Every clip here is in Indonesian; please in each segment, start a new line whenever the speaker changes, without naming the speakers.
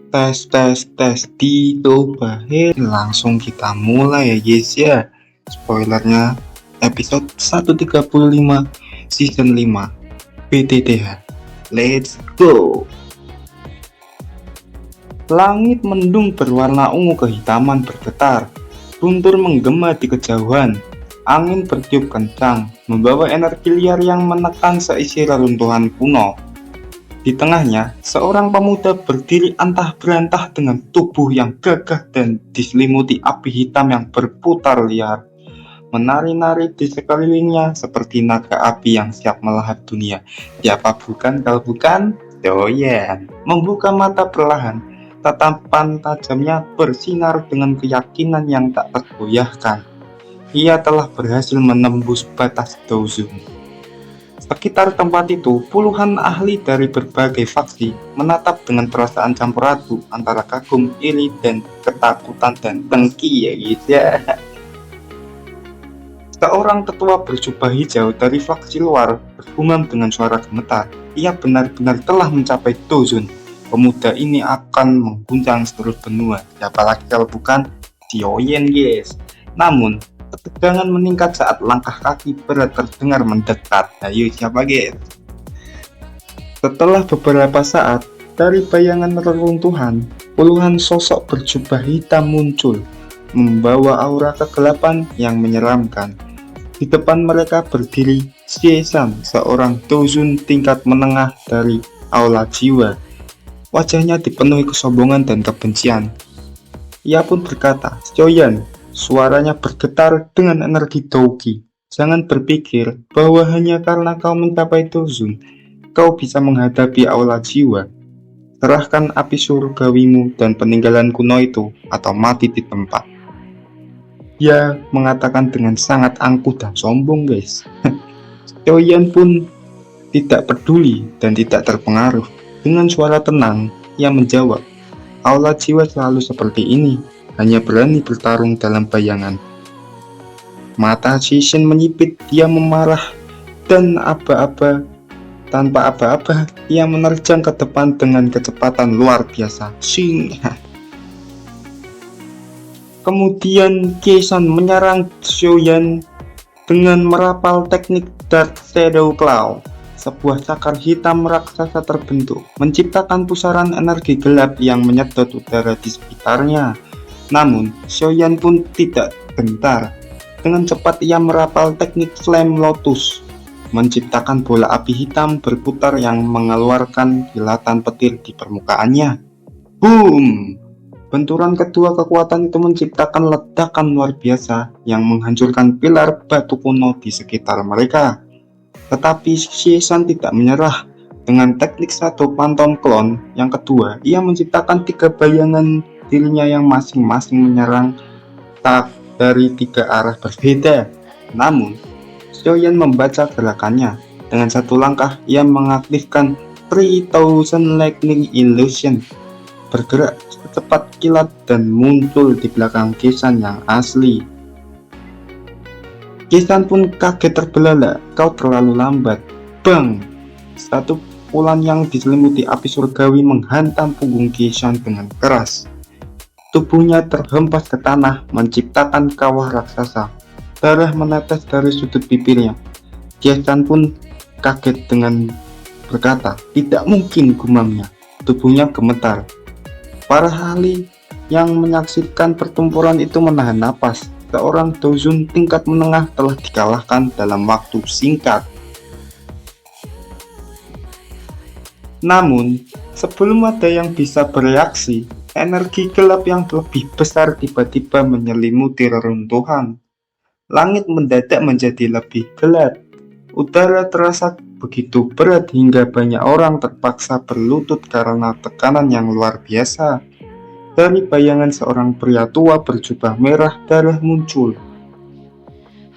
Tes dicoba. Langsung kita mulai ya guys ya. Spoilernya episode 135 season 5 PTTH. Let's go. Langit mendung berwarna ungu kehitaman bergetar. Guntur menggema di kejauhan. Angin bertiup kencang, membawa energi liar yang menekan seisi reruntuhan kuno. Di tengahnya, seorang pemuda berdiri antah berantah dengan tubuh yang gagah dan diselimuti api hitam yang berputar liar. Menari-nari di sekelilingnya seperti naga api yang siap melahap dunia. Siapa bukan kalau bukan Doyan. Membuka mata perlahan, tatapan tajamnya bersinar dengan keyakinan yang tak tergoyahkan. Ia telah berhasil menembus batas Dozun. Sekitar tempat itu, puluhan ahli dari berbagai faksi menatap dengan perasaan campur aduk antara kagum, iri, dan ketakutan dan dengki ya guys ya. Seorang tetua berjubah hijau dari faksi luar bergumam dengan suara gemetar. Ia benar-benar telah mencapai Dozun. Pemuda ini akan mengguncang seluruh benua. Apalagi kalau bukan Doyan guys. Namun ketegangan meningkat saat langkah kaki berat terdengar mendekat. Ayo siapa guys? Setelah beberapa saat, dari bayangan reruntuhan, puluhan sosok berjubah hitam muncul, membawa aura kegelapan yang menyeramkan. Di depan mereka berdiri Xie-san, seorang Dozun tingkat menengah dari Aula Jiwa. Wajahnya dipenuhi kesombongan dan kebencian. Ia pun berkata, "Doyan," suaranya bergetar dengan energi Douki. "Jangan berpikir bahwa hanya karena kau mencapai Dozun, kau bisa menghadapi Aula Jiwa. Serahkan api surgawimu dan peninggalan kuno itu, atau mati di tempat." Dia mengatakan dengan sangat angkuh dan sombong guys. Doyan pun tidak peduli dan tidak terpengaruh. Dengan suara tenang, ia menjawab, "Aula Jiwa selalu seperti ini. Hanya berani bertarung dalam bayangan." Mata Shishin menyipit, dia memarah dan tanpa aba-aba, ia menerjang ke depan dengan kecepatan luar biasa. Shing. Kemudian Xie-san menyerang Doyan dengan merapal teknik Dark Shadow Claw. Sebuah cakar hitam raksasa terbentuk, menciptakan pusaran energi gelap yang menyedot udara di sekitarnya. Namun, Doyan pun tidak gentar. Dengan cepat ia merapal teknik Flame Lotus, menciptakan bola api hitam berputar yang mengeluarkan kilatan petir di permukaannya. Boom! Benturan kedua kekuatan itu menciptakan ledakan luar biasa yang menghancurkan pilar batu kuno di sekitar mereka. Tetapi Xie-san tidak menyerah. Dengan teknik satu Phantom Clone yang kedua, ia menciptakan 3 bayangan dirinya yang masing-masing menyerang dari 3 arah berbeda. Namun, Doyan membaca gerakannya. Dengan satu langkah, ia mengaktifkan 3000 Lightning Illusion, bergerak secepat kilat dan muncul di belakang Xie-san yang asli. Xie-san pun kaget terbelalak. "Kau terlalu lambat." Bang! Satu pukulan yang diselimuti api surgawi menghantam punggung Xie-san dengan keras. Tubuhnya terhempas ke tanah, menciptakan kawah raksasa. Darah menetes dari sudut bibirnya. Xie-san pun kaget dengan berkata, "Tidak mungkin," gumamnya. Tubuhnya gemetar. Para ahli yang menyaksikan pertempuran itu menahan napas. Seorang Dozun tingkat menengah telah dikalahkan dalam waktu singkat. Namun, sebelum ada yang bisa bereaksi, energi gelap yang lebih besar tiba-tiba menyelimuti reruntuhan. Langit mendadak menjadi lebih gelap. Udara terasa begitu berat hingga banyak orang terpaksa berlutut karena tekanan yang luar biasa. Dari bayangan seorang pria tua berjubah merah darah muncul.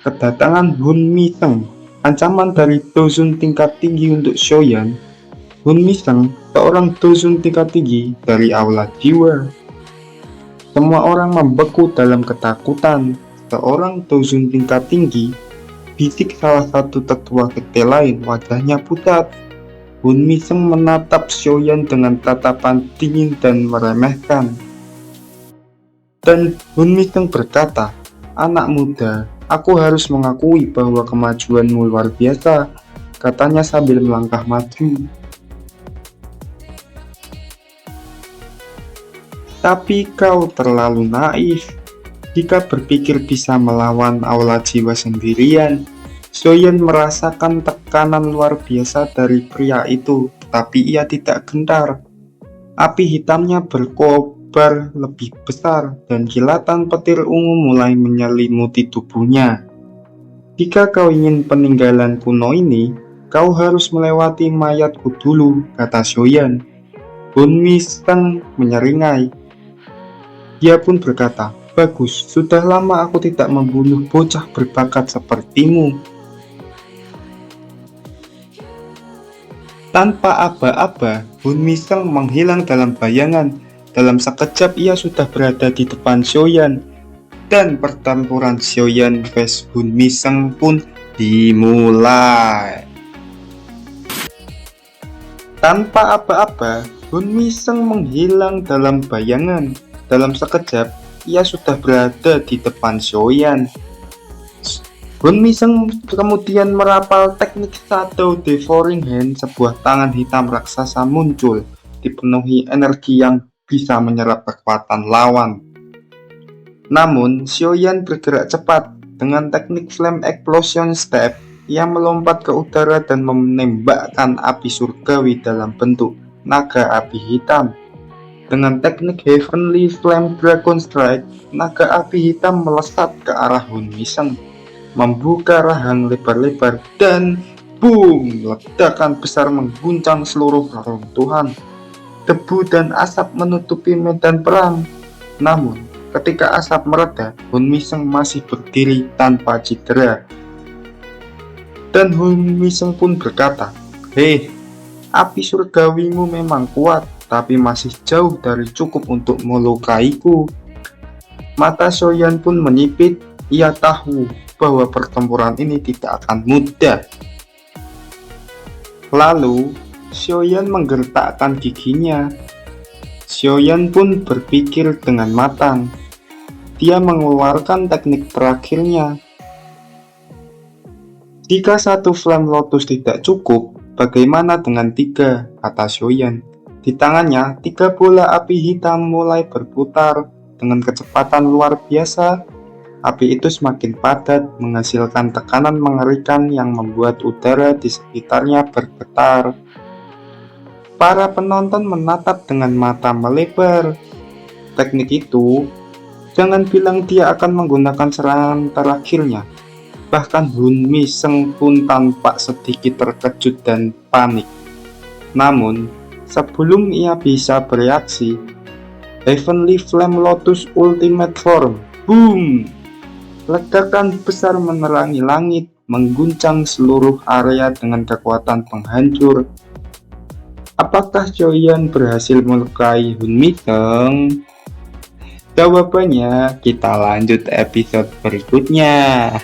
Kedatangan Hun Mi-seng, ancaman dari Dozun tingkat tinggi untuk Doyan. Hun Mi-seng, seorang Dozun tingkat tinggi dari Aula Jiwa. Semua orang membeku dalam ketakutan. Seorang Dozun tingkat tinggi, bisik salah satu tetua sekte lain, wajahnya pucat. Hun Miseng menatap Xiaoyan dengan tatapan dingin dan meremehkan. Dan Hun Miseng berkata, "Anak muda, aku harus mengakui bahwa kemajuanmu luar biasa," katanya sambil melangkah maju. "Tapi kau terlalu naif jika berpikir bisa melawan aula jiwa sendirian." Xiaoyan merasakan tekanan luar biasa dari pria itu, tetapi ia tidak gentar. Api hitamnya berkobar lebih besar dan kilatan petir ungu mulai menyelimuti tubuhnya. "Jika kau ingin peninggalan kuno ini, kau harus melewati mayatku dulu," kata Xiaoyan. Hun Miseng menyeringai. Dia pun berkata, "Bagus, sudah lama aku tidak membunuh bocah berbakat sepertimu." Tanpa aba-aba, Hun Miseng menghilang dalam bayangan. Dalam sekejap ia sudah berada di depan Xiaoyan, dan pertempuran Xiaoyan vs Hun Miseng pun dimulai. Tanpa aba-aba, Hun Miseng menghilang dalam bayangan. Dalam sekejap, ia sudah berada di depan Xiaoyan. Hun Miseng kemudian merapal teknik Shadow Devouring Hand. Sebuah tangan hitam raksasa muncul, dipenuhi energi yang bisa menyerap kekuatan lawan. Namun, Xiaoyan bergerak cepat. Dengan teknik Flame Explosion Step, ia melompat ke udara dan menembakkan api surgawi dalam bentuk naga api hitam. Dengan teknik Heavenly Flame Dragon Strike, naga api hitam melesat ke arah Hun Miseng, membuka rahang lebar-lebar, dan boom, ledakan besar mengguncang seluruh reruntuhan. Debu dan asap menutupi medan perang. Namun, ketika asap mereda, Hun Miseng masih berdiri tanpa cedera. Dan Hun Miseng pun berkata, "Hei, api surgawimu memang kuat, tapi masih jauh dari cukup untuk melukaiku." Mata Xiaoyan pun menyipit. Ia tahu bahwa pertempuran ini tidak akan mudah. Lalu, Xiaoyan menggertakkan giginya. Xiaoyan pun berpikir dengan matang. Dia mengeluarkan teknik terakhirnya. "Jika satu Flame Lotus tidak cukup, bagaimana dengan 3?" kata Xiaoyan. Di tangannya, 3 bola api hitam mulai berputar dengan kecepatan luar biasa. Api itu semakin padat, menghasilkan tekanan mengerikan yang membuat udara di sekitarnya bergetar. Para penonton menatap dengan mata melebar. Teknik itu, jangan bilang dia akan menggunakan serangan terakhirnya. Bahkan Hun Miseng pun tampak sedikit terkejut dan panik. Namun, sebelum ia bisa bereaksi, Heavenly Flame Lotus Ultimate Form, boom! Ledakan besar menerangi langit, mengguncang seluruh area dengan kekuatan penghancur. Apakah Xiaoyan berhasil melukai Hun Miseng? Jawabannya kita lanjut episode berikutnya.